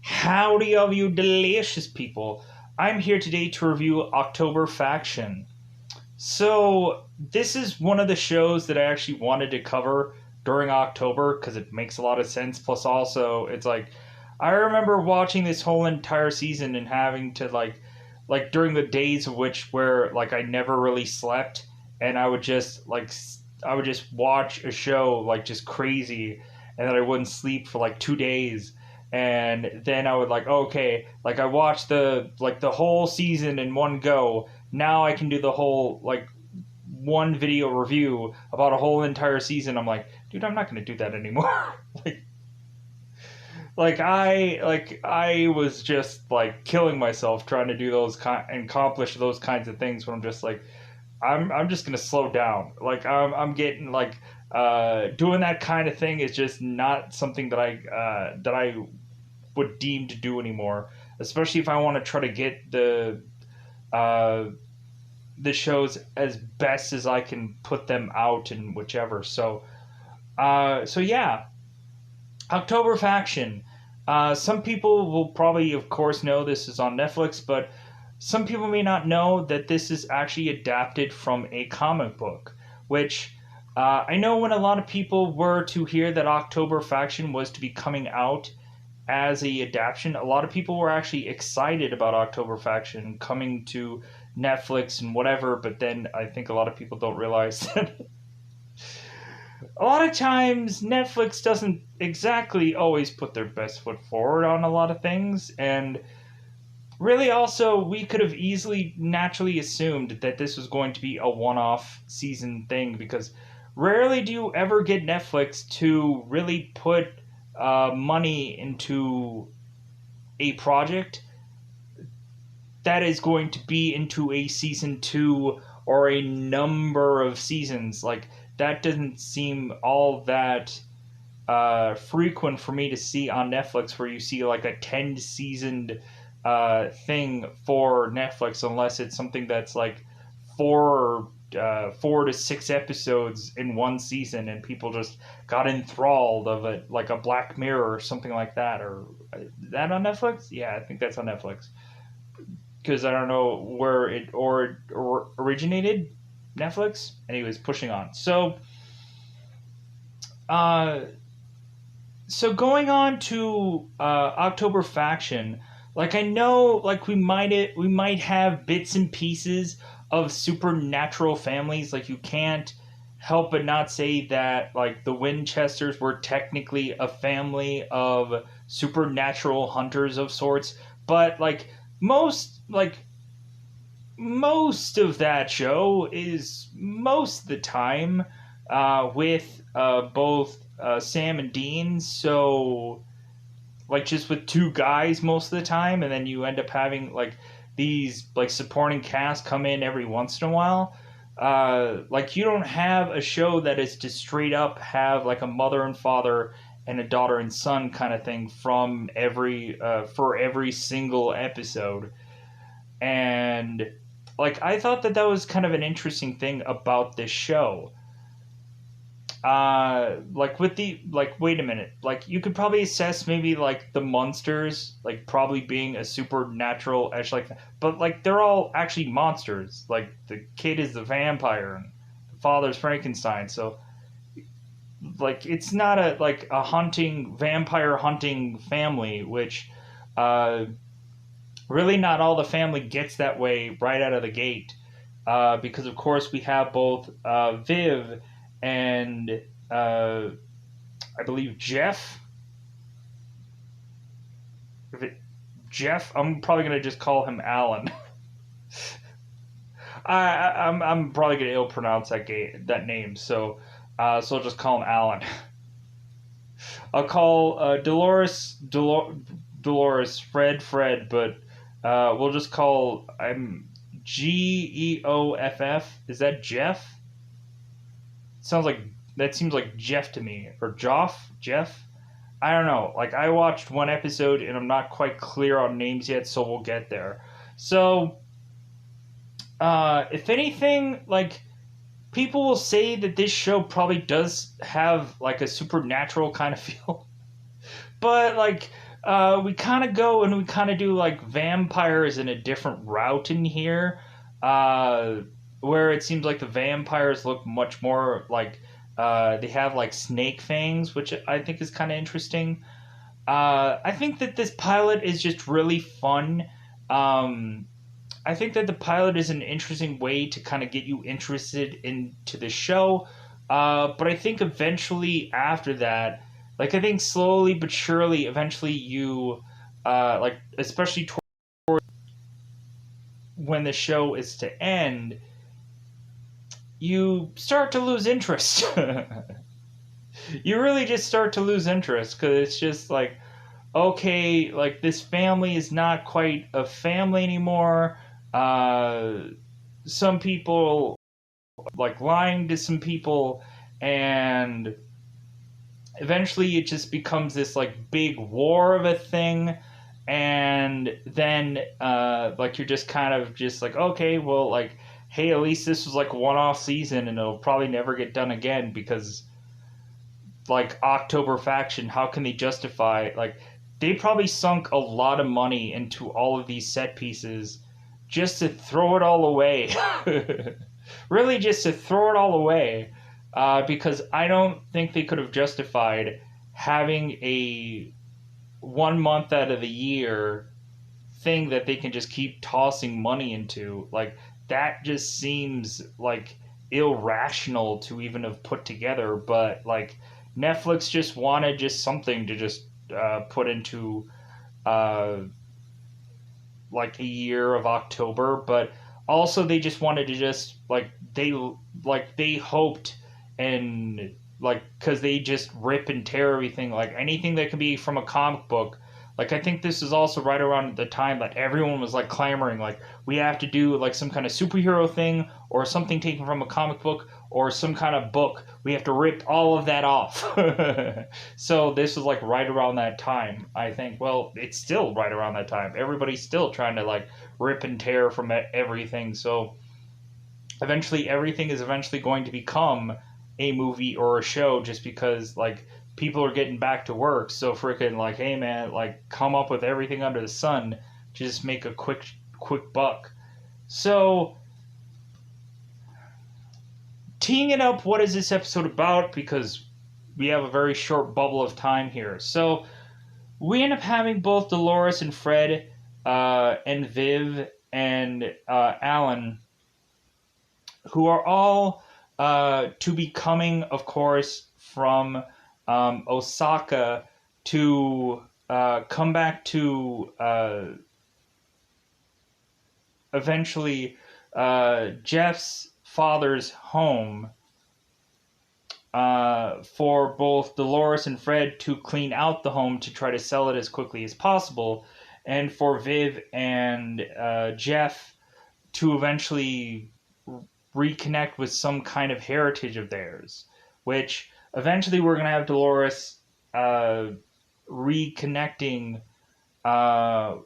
Howdy, all you delicious people. I'm here today to review October Faction. So, this is one of the shows that I actually wanted to cover during October because it makes a lot of sense. Plus, also, it's like, I remember watching this whole entire season and having to, during the days of which where, I never really slept and I would just watch a show, just crazy, and then I wouldn't sleep for, 2 days, and then I would okay, I watched the whole season in one go. Now I can do the whole one video review about a whole entire season. I'm like, dude, I'm not gonna do that anymore. I was just killing myself trying to do and accomplish those kinds of things when I'm just I'm just gonna slow down. I'm getting doing that kind of thing is just not something that I would deem to do anymore. Especially if I want to try to get uh, the shows as best as I can put them out and whichever. So yeah, October Faction. Some people will probably, of course, know this is on Netflix, but some people may not know that this is actually adapted from a comic book, which I know when a lot of people were to hear that October Faction was to be coming out as a adaptation, a lot of people were actually excited about October Faction coming to Netflix and whatever, but then I think a lot of people don't realize that a lot of times Netflix doesn't exactly always put their best foot forward on a lot of things, and really also we could have easily naturally assumed that this was going to be a one-off season thing, because rarely do you ever get Netflix to really put money into a project that is going to be into a season two or a number of seasons. That doesn't seem all that frequent for me to see on Netflix, where you see a 10 seasoned thing for Netflix, unless it's something that's four 4 to 6 episodes in one season, and people just got enthralled of it, like a Black Mirror or something like that. Or that on Netflix? Yeah, I think that's on Netflix, because I don't know where it or originated. Netflix. Anyways, pushing on. Uh, so going on to October Faction, I know we might have bits and pieces of supernatural families. You can't help but not say that the Winchesters were technically a family of supernatural hunters of sorts, but most like most of that show is most of the time with both Sam and Dean. So, just with two guys most of the time, and then you end up having these supporting cast come in every once in a while. You don't have a show that is to straight up have a mother and father and a daughter and son kind of thing from every for every single episode. And I thought that was kind of an interesting thing about this show. With the wait a minute, you could probably assess maybe the monsters probably being a supernatural edge, but they're all actually monsters. The kid is the vampire and the father's Frankenstein. So it's not a hunting vampire hunting family, which uh really not all the family gets that way right out of the gate, because of course we have both Viv and I believe Jeff. If it, Jeff, I'm probably gonna just call him Alan. I'm probably gonna ill pronounce that name, so I'll just call him Alan. I'll call Dolores Fred, but we'll just call I'm Geoff. Is that Jeff? Sounds like that seems like Jeff to me, or Jeff. I don't know. I watched one episode and I'm not quite clear on names yet, so we'll get there. So, if anything, people will say that this show probably does have a supernatural kind of feel, but we kind of go and we kind of do like vampires in a different route in here, uh, where it seems like the vampires look much more like they have like snake fangs, which I think is kind of interesting. I think that this pilot is just really fun. Um, I think that the pilot is an interesting way to kind of get you interested into the show. But I think eventually after that, like I think slowly but surely, eventually you, like especially when the show is to end, you start to lose interest. You really just start to lose interest because it's just like, okay, like this family is not quite a family anymore. Uh, some people like lying to some people, and eventually it just becomes this like big war of a thing. And then like you're just kind of just like, okay, well, like, hey, at least this was like a one-off season and it'll probably never get done again because like October faction, how can they justify, like, they probably sunk a lot of money into all of these set pieces just to throw it all away. Really, just to throw it all away. Because I don't think they could have justified having a 1 month out of the year thing that they can just keep tossing money into. Like, that just seems like irrational to even have put together. But like, Netflix just wanted just something to just put into uh, like a year of October, but also they just wanted to just like they hoped, and like because they just rip and tear everything, like anything that could be from a comic book. Like I think this is also right around the time that everyone was like clamoring, like we have to do like some kind of superhero thing or something taken from a comic book or some kind of book. We have to rip all of that off. So this was like right around that time, I think. Well, it's still right around that time. Everybody's still trying to like rip and tear from everything. So eventually, everything is eventually going to become a movie or a show just because like people are getting back to work. So freaking like, hey man, like come up with everything under the sun to just make a quick buck. So teeing it up, what is this episode about? Because we have a very short bubble of time here. So we end up having both Dolores and Fred, and Viv and Alan, who are all to be coming, of course, from Osaka to come back to eventually Jeff's father's home, for both Dolores and Fred to clean out the home to try to sell it as quickly as possible, and for Viv and Jeff to eventually reconnect with some kind of heritage of theirs, which eventually we're going to have Dolores reconnecting uh,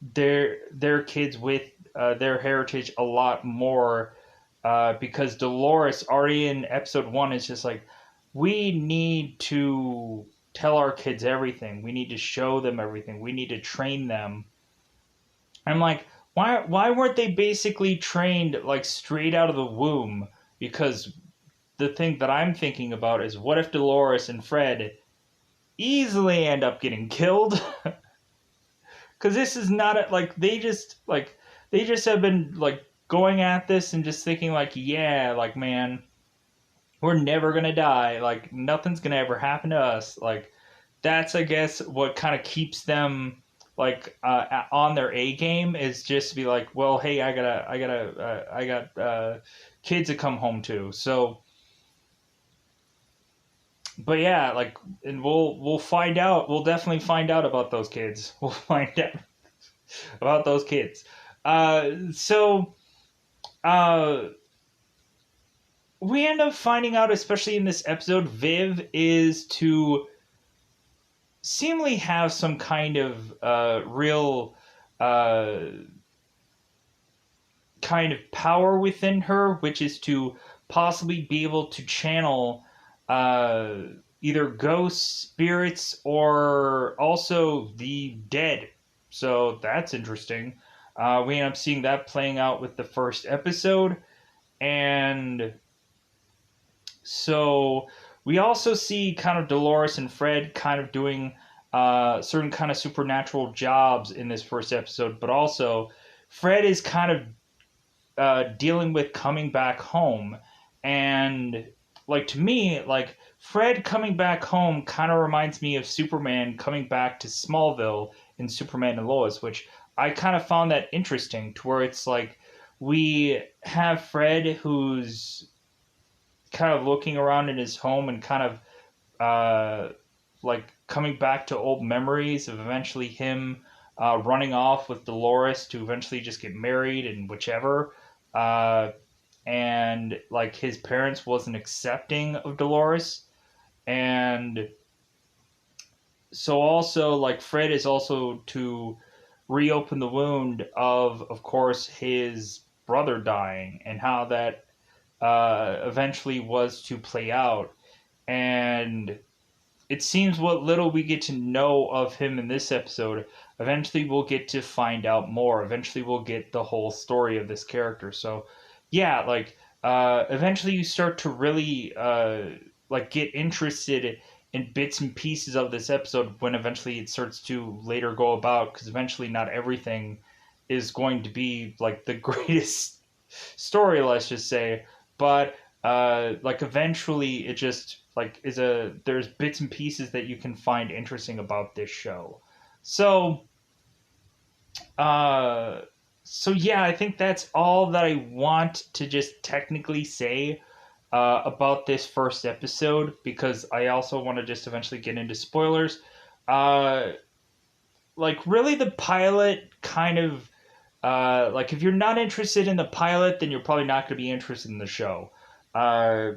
their kids with their heritage a lot more, because Dolores already in episode 1 is just like, we need to tell our kids everything. We need to show them everything. We need to train them. I'm like, why weren't they basically trained like straight out of the womb? Because the thing that I'm thinking about is, what if Dolores and Fred easily end up getting killed? Because this is not like they just have been like going at this and just thinking like, yeah, like man, we're never gonna die, like nothing's gonna ever happen to us. Like that's, I guess, what kind of keeps them like on their A game, is just to be like, well, hey, I got kids to come home to. So but yeah, like, and we'll find out. We'll definitely find out about those kids. We'll find out about those kids. So uh, we end up finding out, especially in this episode, Viv is to seemingly have some kind of real uh, kind of power within her, which is to possibly be able to channel. Uh, either ghosts, spirits, or also the dead. So that's interesting. We end up seeing that playing out with the first episode. And so we also see kind of Dolores and Fred kind of doing certain kind of supernatural jobs in this first episode, but also Fred is kind of dealing with coming back home. And like to me, like Fred coming back home kind of reminds me of Superman coming back to Smallville in Superman and Lois, which I kind of found that interesting to where it's like we have Fred who's kind of looking around in his home and kind of like coming back to old memories of eventually him running off with Dolores to eventually just get married and whichever. Uh, and like his parents wasn't accepting of Dolores. And so also like Fred is also to reopen the wound of course his brother dying and how that eventually was to play out. And it seems what little we get to know of him in this episode, eventually we'll get to find out more. Eventually we'll get the whole story of this character. So, yeah, like eventually you start to really like get interested in bits and pieces of this episode when eventually it starts to later go about, because eventually not everything is going to be like the greatest story, let's just say. But like eventually it just like is a there's bits and pieces that you can find interesting about this show. So uh so yeah, I think that's all that I want to just technically say about this first episode, because I also want to just eventually get into spoilers. uh like really the pilot kind of like if you're not interested in the pilot, then you're probably not going to be interested in the show. Uh,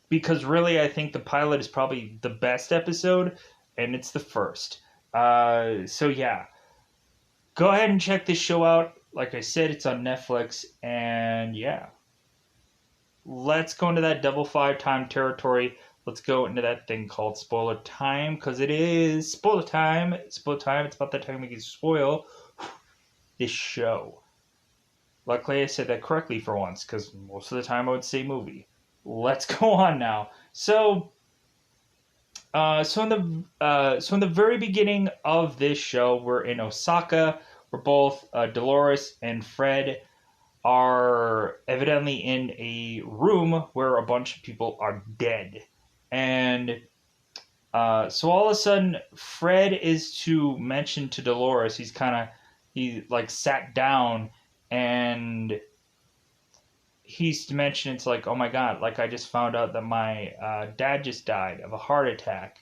because really, I think the pilot is probably the best episode, and it's the first. So yeah, go ahead and check this show out. Like I said, it's on Netflix, and yeah, let's go into that double five time territory. Let's go into that thing called spoiler time, because it is spoiler time. Spoiler time. It's about that time we can spoil this show. Luckily, I said that correctly for once, because most of the time I would say movie. Let's go on now. So in the very beginning of this show, we're in Osaka. We're both Dolores and Fred are evidently in a room where a bunch of people are dead, and so all of a sudden, Fred is to mention to Dolores. He like sat down and he's to mention it's like, oh my god, like I just found out that my dad just died of a heart attack.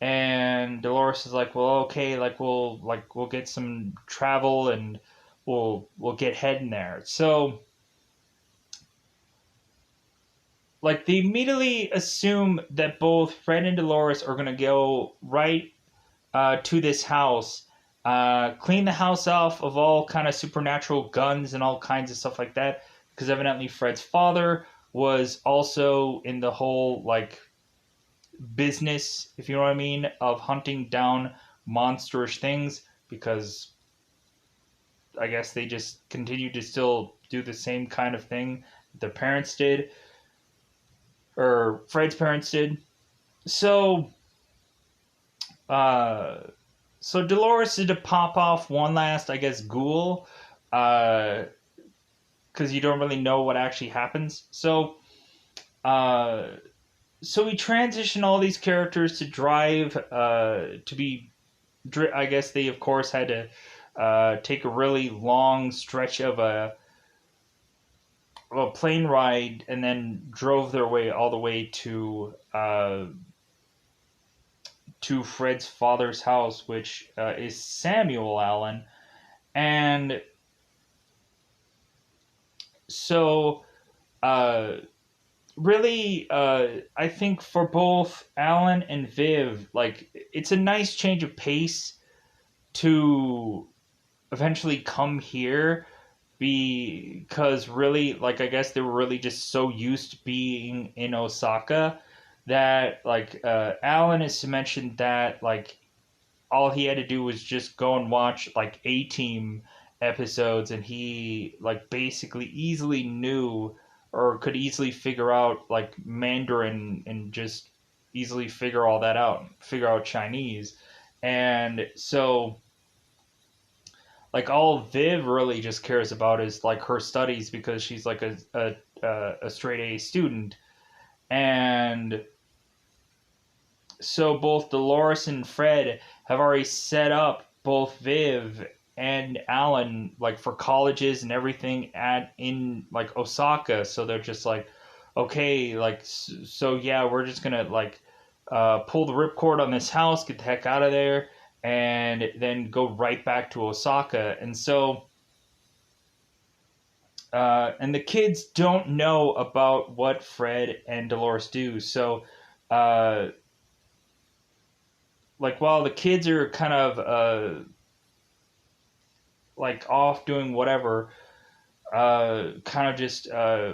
And Dolores is like, well, okay, like we'll get some travel and we'll get heading there. So like they immediately assume that both Fred and Dolores are gonna go right to this house, clean the house off of all kind of supernatural guns and all kinds of stuff like that, because evidently Fred's father was also in the whole like business, if you know what I mean, of hunting down monstrous things, because I guess they just continue to still do the same kind of thing their parents did, or Fred's parents did. So, uh, so Dolores did to pop off one last, I guess, ghoul, because you don't really know what actually happens. Uh, so we transition all these characters to drive, to be, I guess they of course had to take a really long stretch of a plane ride, and then drove their way all the way to Fred's father's house, which is Samuel Allen. And so, uh, really, I think for both Alan and Viv, like, it's a nice change of pace to eventually come here, because really, like, I guess they were really just so used to being in Osaka that like Alan is to mention that like all he had to do was just go and watch like A-Team episodes, and he like basically easily knew or could easily figure out like Mandarin and just easily figure all that out, figure out Chinese. And so like all Viv really just cares about is like her studies, because she's like a straight A student. And so both Dolores and Fred have already set up both Viv and Alan like for colleges and everything at in like Osaka. So they're just like, okay, like so yeah, we're just gonna like pull the ripcord on this house, get the heck out of there, and then go right back to Osaka. And so and the kids don't know about what Fred and Dolores do. So uh, like while the kids are kind of like off doing whatever, kind of just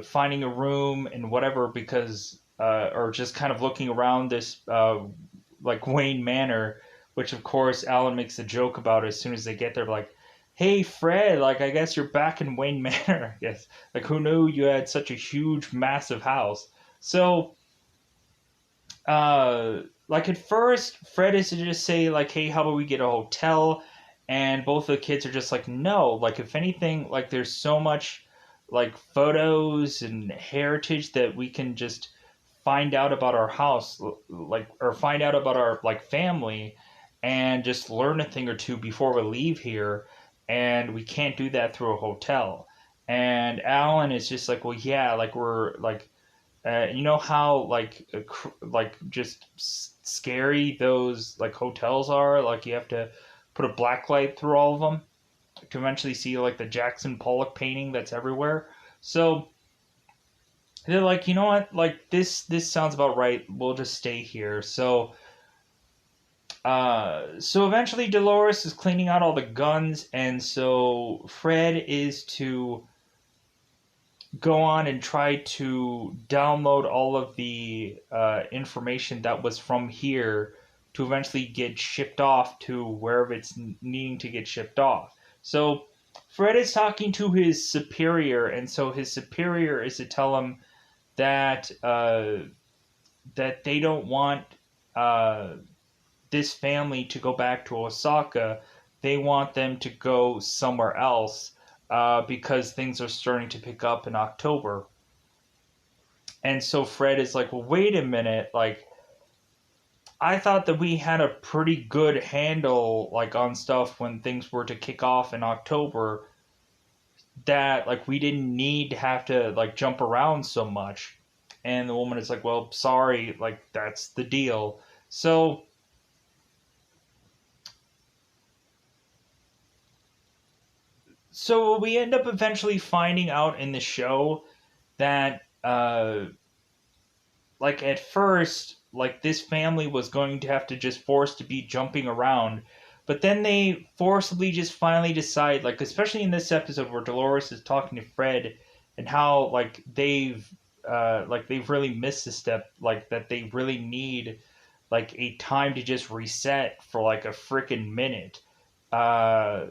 finding a room and whatever, because or just kind of looking around this like Wayne Manor, which of course Alan makes a joke about as soon as they get there, like, hey Fred, like I guess you're back in Wayne Manor. I guess, like, who knew you had such a huge massive house. So like at first Fred is to just say like, hey, how about we get a hotel, and both of the kids are just like, no, like if anything, like there's so much like photos and heritage that we can just find out about our house, like, or find out about our like family, and just learn a thing or two before we leave here, and we can't do that through a hotel. And Alan is just like, well yeah, like we're like you know how like just scary those like hotels are. Like you have to put a black light through all of them to eventually see like the Jackson Pollock painting that's everywhere. So they're like, you know what? Like this sounds about right. We'll just stay here. So so eventually Dolores is cleaning out all the guns, and so Fred is to go on and try to download all of the information that was from here to eventually get shipped off to wherever it's needing to get shipped off. So Fred is talking to his superior, and so his superior is to tell him that that they don't want uh, this family to go back to Osaka. They want them to go somewhere else because things are starting to pick up in October. And so Fred is like, well, wait a minute. Like, I thought that we had a pretty good handle, like, on stuff when things were to kick off in October, that, like, we didn't need to have to, like, jump around so much. And the woman is like, well, sorry, like, that's the deal. So, so we end up eventually finding out in the show that, like at first, like this family was going to have to just force to be jumping around, but then they forcibly just finally decide, like especially in this episode where Dolores is talking to Fred, and how like they've really missed a step, like that they really need like a time to just reset for like a freaking minute, uh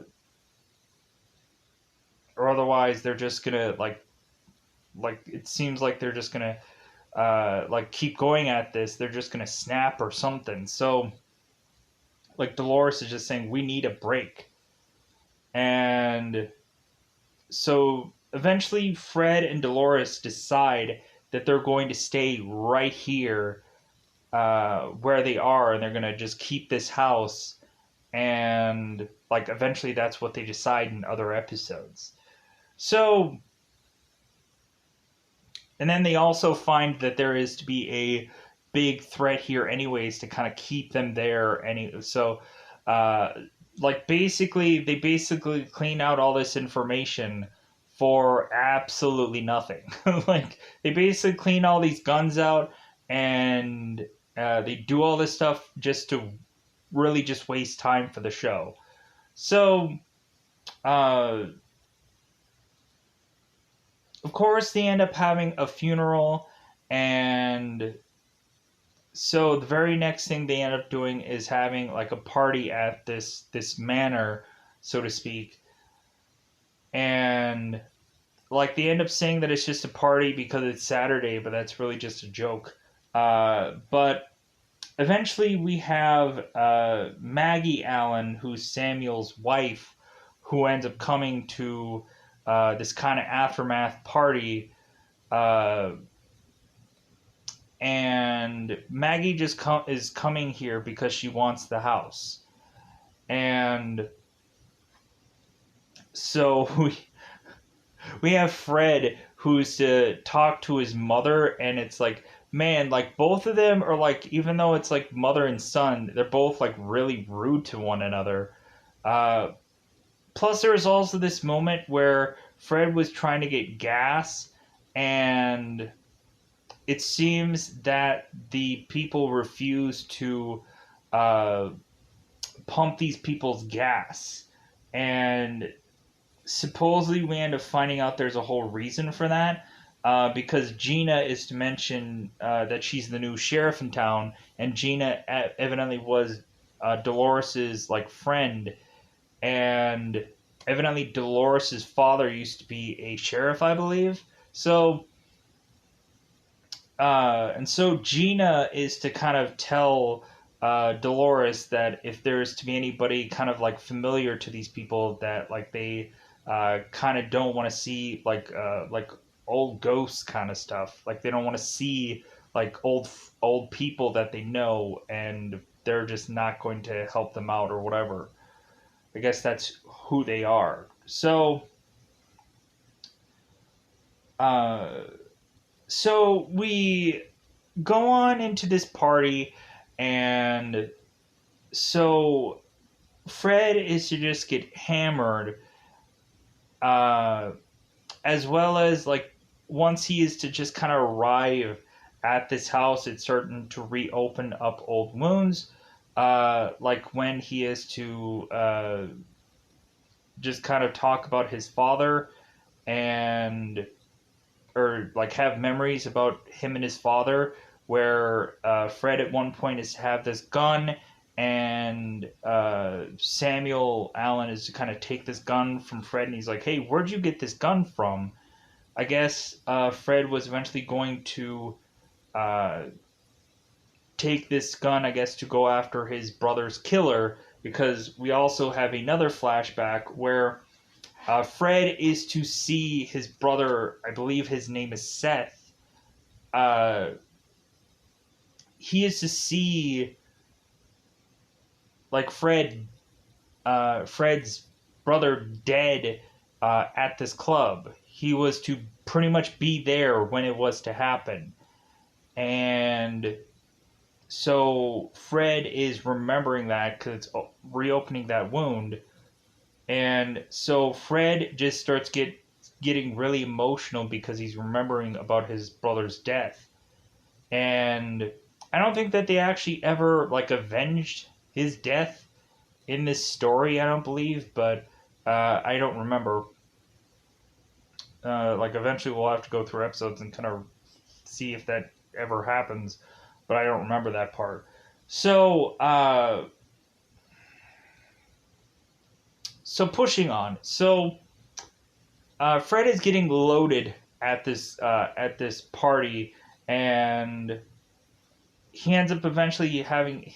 or otherwise they're just gonna like it seems like they're just gonna like keep going at this, they're just gonna snap or something. So like Dolores is just saying we need a break, and so eventually Fred and Dolores decide that they're going to stay right here where they are, and they're gonna just keep this house, and like eventually that's what they decide in other episodes. So and then they also find that there is to be a big threat here, anyways, to kind of keep them there. So, uh, like basically, they basically clean out all this information for absolutely nothing. Like they basically clean all these guns out, and they do all this stuff just to really just waste time for the show. So, uh, of course, they end up having a funeral, and so the very next thing they end up doing is having like a party at this manor, so to speak, and like they end up saying that it's just a party because it's Saturday, but that's really just a joke. But eventually we have Maggie Allen, who's Samuel's wife, who ends up coming to this kind of aftermath party. Uh, and Maggie just is coming here because she wants the house. And so we have Fred who's to talk to his mother, and it's like, man, like both of them are like, even though it's like mother and son, they're both like really rude to one another. Uh, Plus, there was also this moment where Fred was trying to get gas, and it seems that the people refuse to uh, pump these people's gas. And supposedly we end up finding out there's a whole reason for that. Because Gina is to mention that she's the new sheriff in town, and Gina evidently was Dolores's like friend, and evidently Dolores's father used to be a sheriff, I believe. So, and so Gina is to kind of tell Dolores that if there's to be anybody kind of like familiar to these people, that like they kind of don't want to see like old ghosts kind of stuff. Like they don't want to see like old people that they know, and they're just not going to help them out or whatever. I guess that's who they are. So, uh, so we go on into this party, and so Fred is to just get hammered, uh, as well as like once he is to just kind of arrive at this house, it's certain to reopen up old wounds. Like when he is to just kind of talk about his father, and or like have memories about him and his father, where Fred at one point is to have this gun, and Samuel Allen is to kind of take this gun from Fred, and he's like, hey, where'd you get this gun from? I guess Fred was eventually going to uh, take this gun, I guess, to go after his brother's killer, because we also have another flashback where Fred is to see his brother, I believe his name is Seth. Uh, he is to see like Fred's brother dead at this club. He was to pretty much be there when it was to happen. And so Fred is remembering that because it's reopening that wound. And so Fred just starts getting really emotional because he's remembering about his brother's death. And I don't think that they actually ever like avenged his death in this story, I don't believe, but I don't remember. Like eventually we'll have to go through episodes and kind of see if that ever happens, but I don't remember that part. So so pushing on. So Fred is getting loaded at this party, and he ends up eventually having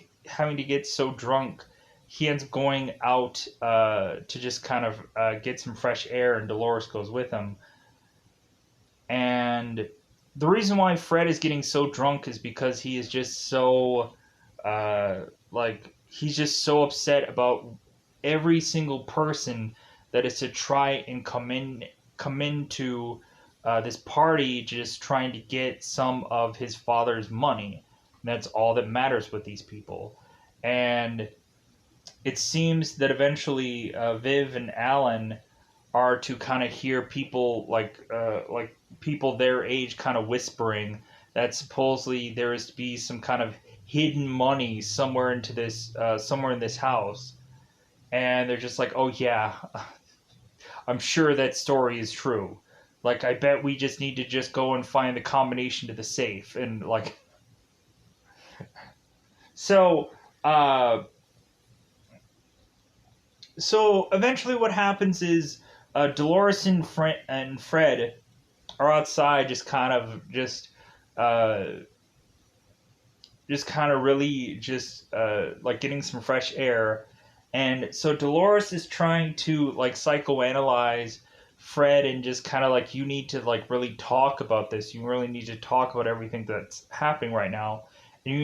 to get so drunk. He ends up going out to just kind of get some fresh air, and Dolores goes with him. And the reason why Fred is getting so drunk is because he is just so like he's just so upset about every single person that is to try and come into this party, just trying to get some of his father's money. And that's all that matters with these people. And it seems that eventually Viv and Alan are to kind of hear people like people their age kind of whispering that supposedly there is to be some kind of hidden money somewhere in this house, and they're just like, oh yeah, I'm sure that story is true. Like, I bet we just need to just go and find the combination to the safe, and like So, uh, so eventually, what happens is Dolores and Fred are outside, uh, just kind of really just like getting some fresh air, and so Dolores is trying to like psychoanalyze Fred and just kind of like, you need to like really talk about this. You really need to talk about everything that's happening right now, and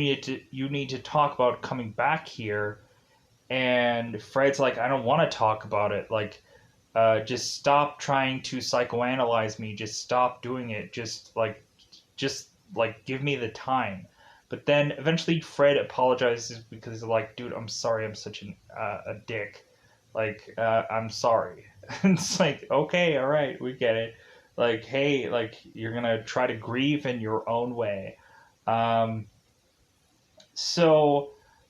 you need to talk about coming back here. And Fred's like, I don't want to talk about it. Like, just stop trying to psychoanalyze me. Just stop doing it. Just like give me the time. But then eventually Fred apologizes because he's like, dude, I'm sorry, I'm such a dick. Like, I'm sorry. And it's like, okay, all right, we get it. Like, hey, like, you're gonna try to grieve in your own way. Um,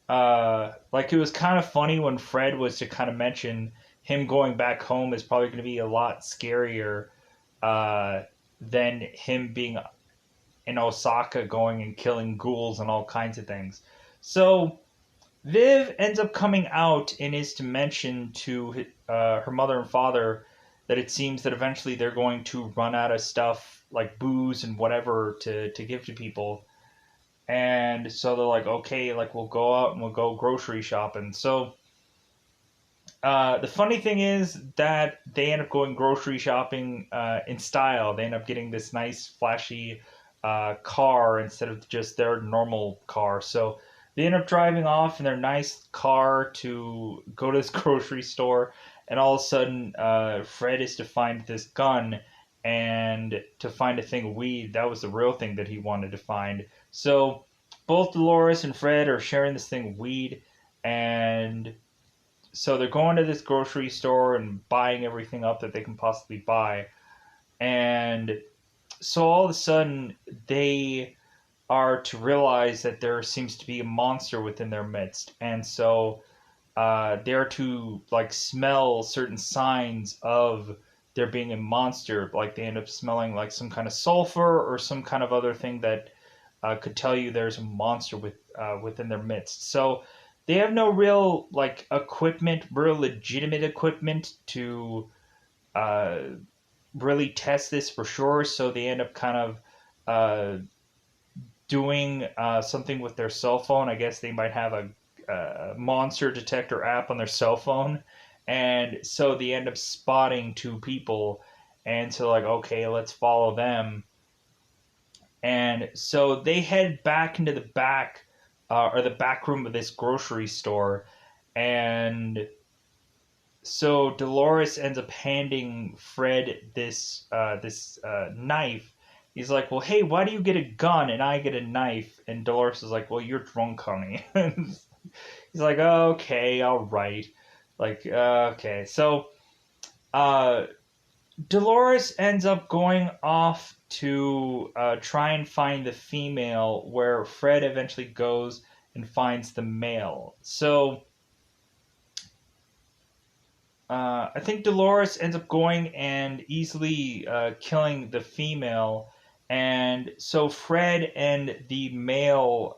like, it was kind of funny when Fred was to kind of mention him going back home is probably going to be a lot scarier uh, than him being in Osaka going and killing ghouls and all kinds of things. So Viv ends up coming out and is to mention to her mother and father that it seems that eventually they're going to run out of stuff like booze and whatever to give to people. And so they're like, okay, like, we'll go out and we'll go grocery shopping. So the funny thing is that they end up going grocery shopping in style. They end up getting this nice, flashy car instead of just their normal car. So they end up driving off in their nice car to go to this grocery store. And all of a sudden, Fred is to find this gun and to find a thing of weed. That was the real thing that he wanted to find. So both Dolores and Fred are sharing this thing of weed. And so they're going to this grocery store and buying everything up that they can possibly buy. And so all of a sudden, they are to realize that there seems to be a monster within their midst. And so they're to like smell certain signs of there being a monster. Like, they end up smelling like some kind of sulfur or some kind of other thing that could tell you there's a monster within their midst. So they have no real like equipment, real legitimate equipment to uh, really test this for sure. So they end up kind of doing something with their cell phone. I guess they might have a monster detector app on their cell phone, and so they end up spotting two people, and so like, okay, let's follow them. And so they head back into the back or the back room of this grocery store, and so Dolores ends up handing Fred this knife. He's like, "Well, hey, why do you get a gun and I get a knife?" And Dolores is like, "Well, you're drunk, honey." He's like, "Okay, all right." Like, okay. So, uh, Dolores ends up going off to try and find the female, where Fred eventually goes and finds the male. So I think Dolores ends up going and easily killing the female, and so Fred and the male,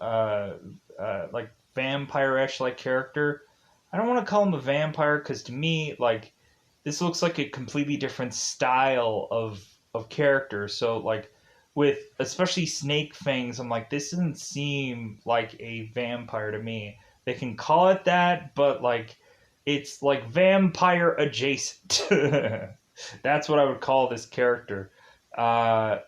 like vampire-ish like character. I don't want to call him a vampire because to me, like, this looks like a completely different style of character. So like, with especially Snake Fangs, I'm like, this doesn't seem like a vampire to me. They can call it that, but like, it's like vampire adjacent. That's what I would call this character. Uh,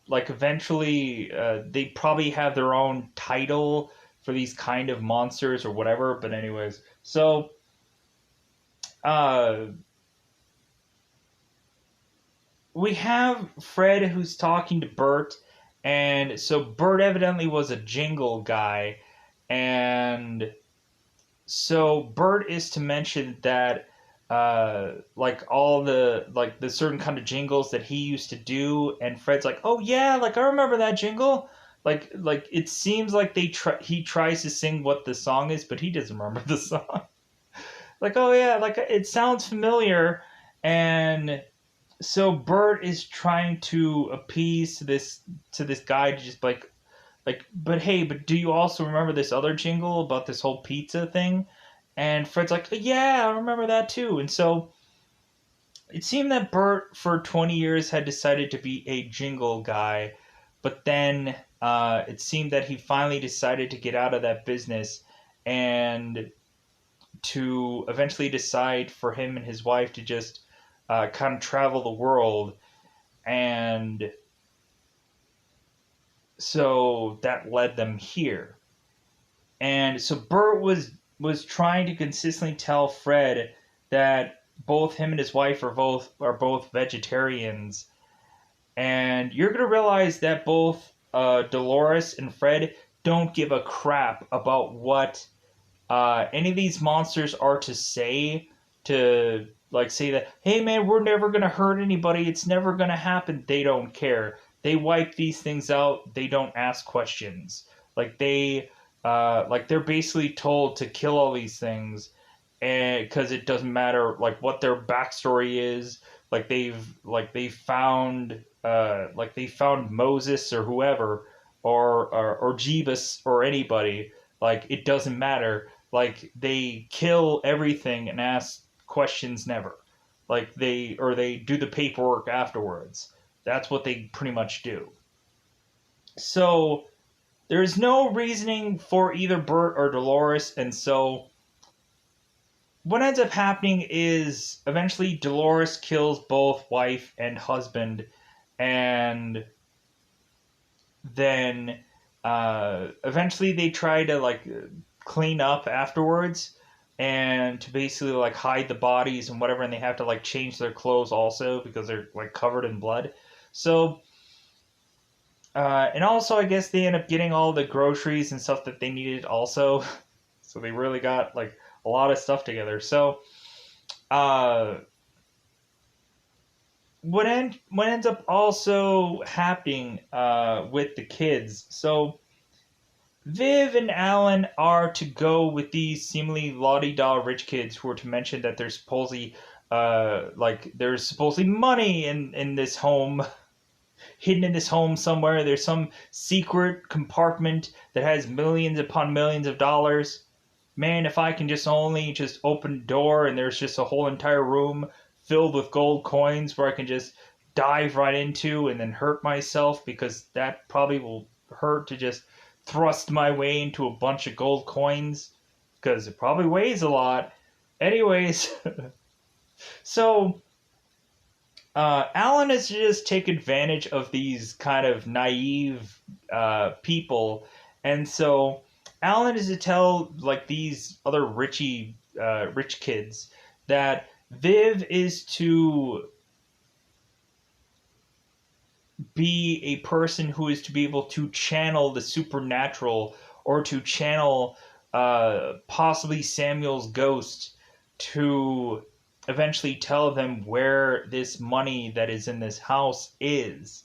like, eventually, they probably have their own title for these kind of monsters or whatever. But anyways, so uh, we have Fred who's talking to Bert, and so Bert evidently was a jingle guy, and so Bert is to mention that like all the certain kind of jingles that he used to do, and Fred's like, oh yeah, like, I remember that jingle. Like it seems like he tries to sing what the song is, but he doesn't remember the song. Like, oh yeah, like, it sounds familiar. And so Bert is trying to appease to this guy to just like like, but hey, but do you also remember this other jingle about this whole pizza thing? And Fred's like, yeah, I remember that too. And so it seemed that Bert, for 20 years, had decided to be a jingle guy, but then it seemed that he finally decided to get out of that business and to eventually decide for him and his wife to just kind of travel the world. And so that led them here. And so Bert was trying to consistently tell Fred that both him and his wife are both vegetarians, and you're gonna realize that both Dolores and Fred don't give a crap about what any of these monsters are to say, to like say that, hey man, we're never gonna hurt anybody, it's never gonna happen. They don't care. They wipe these things out. They don't ask questions. Like they're basically told to kill all these things, and because it doesn't matter like what their backstory is. Like they found Moses or whoever, or Jeebus or anybody. Like it doesn't matter. Like they kill everything and ask questions never. They do the paperwork afterwards. That's what they pretty much do. So there's no reasoning for either Bert or Dolores, and so what ends up happening is eventually Dolores kills both wife and husband, and then eventually they try to like clean up afterwards and to basically like hide the bodies and whatever, and they have to like change their clothes also because they're like covered in blood. So and also I guess they end up getting all the groceries and stuff that they needed also. So they really got like a lot of stuff together. So uh what ends up also happening with the kids. So Viv and Alan are to go with these seemingly la-di-da rich kids who are to mention that there's supposedly money in this home, hidden in this home somewhere. There's some secret compartment that has millions upon millions of dollars. Man, if I can just only just open the door and there's just a whole entire room filled with gold coins where I can just dive right into and then hurt myself, because that probably will hurt to just thrust my way into a bunch of gold coins because it probably weighs a lot. Anyways, so Alan has just take advantage of these kind of naive people, and so Alan is to tell like these other rich kids that Viv is to be a person who is to be able to channel the supernatural, or to channel possibly Samuel's ghost, to eventually tell them where this money that is in this house is.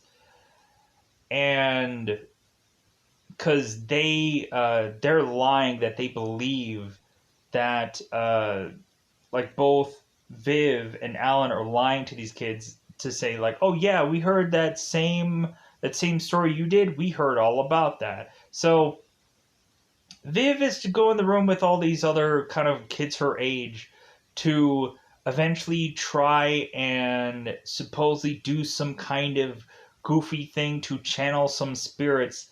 And because they're lying that they believe that like both Viv and Alan are lying to these kids to say like, oh yeah, we heard that same story you did. We heard all about that. So Viv is to go in the room with all these other kind of kids her age to eventually try and supposedly do some kind of goofy thing to channel some spirits,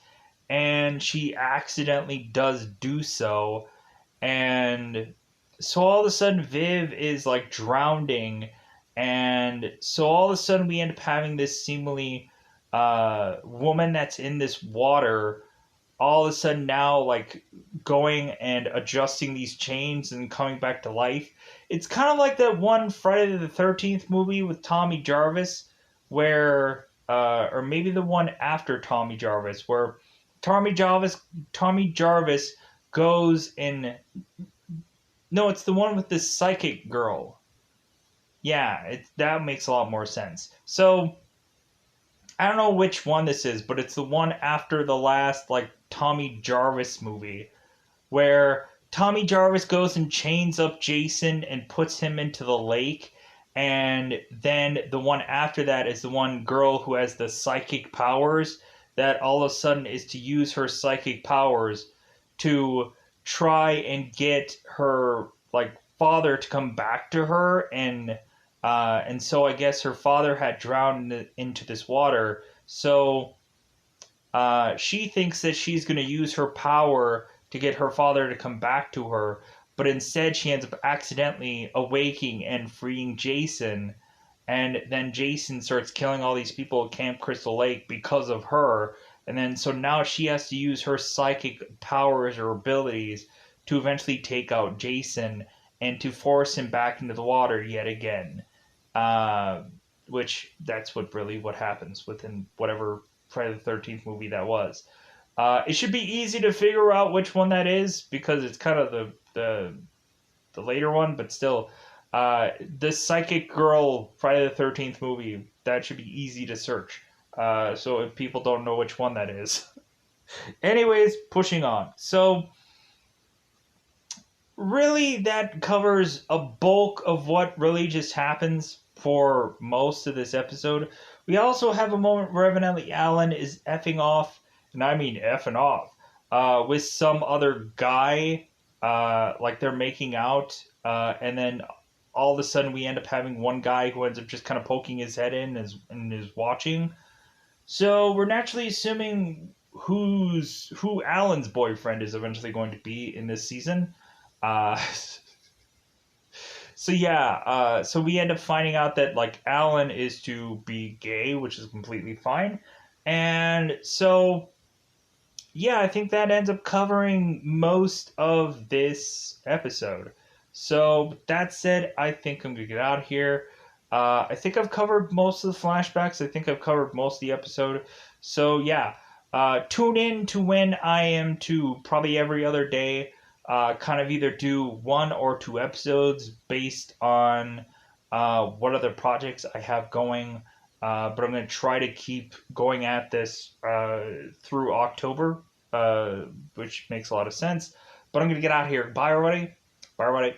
and she accidentally does do so. And so all of a sudden Viv is like drowning, and so all of a sudden we end up having this seemingly woman that's in this water all of a sudden now like going and adjusting these chains and coming back to life. It's kind of like that one Friday the 13th movie with Tommy Jarvis, where or maybe the one after Tommy Jarvis, where Tommy Jarvis goes in. No, it's the one with this psychic girl. Yeah, that makes a lot more sense. So I don't know which one this is, but it's the one after the last like Tommy Jarvis movie, where Tommy Jarvis goes and chains up Jason and puts him into the lake. And then the one after that is the one girl who has the psychic powers that all of a sudden is to use her psychic powers to try and get her like father to come back to her, and so I guess her father had drowned into this water. So she thinks that she's going to use her power to get her father to come back to her, but instead she ends up accidentally awaking and freeing Jason. And then Jason starts killing all these people at Camp Crystal Lake because of her. And then so now she has to use her psychic powers or abilities to eventually take out Jason and to force him back into the water yet again. Uh, which that's what happens within whatever Friday the 13th movie that was. It should be easy to figure out which one that is because it's kind of the later one, but still, the Psychic Girl Friday the 13th movie, that should be easy to search. So if people don't know which one that is. Anyways, pushing on. So, really, that covers a bulk of what really just happens for most of this episode. We also have a moment where evidently Alan is effing off, and I mean effing off, with some other guy. Like they're making out, and then all of a sudden we end up having one guy who ends up just kind of poking his head in and is watching. So we're naturally assuming who Alan's boyfriend is eventually going to be in this season. Uh, so yeah, so we end up finding out that like Alan is to be gay, which is completely fine. And so yeah, I think that ends up covering most of this episode. So, with that said, I think I'm going to get out of here. I think I've covered most of the flashbacks. I think I've covered most of the episode. So, yeah, tune in to when I am to probably every other day kind of either do 1 or 2 episodes based on what other projects I have going. But I'm going to try to keep going at this through October, which makes a lot of sense. But I'm going to get out of here. Bye, everybody. Bye, everybody.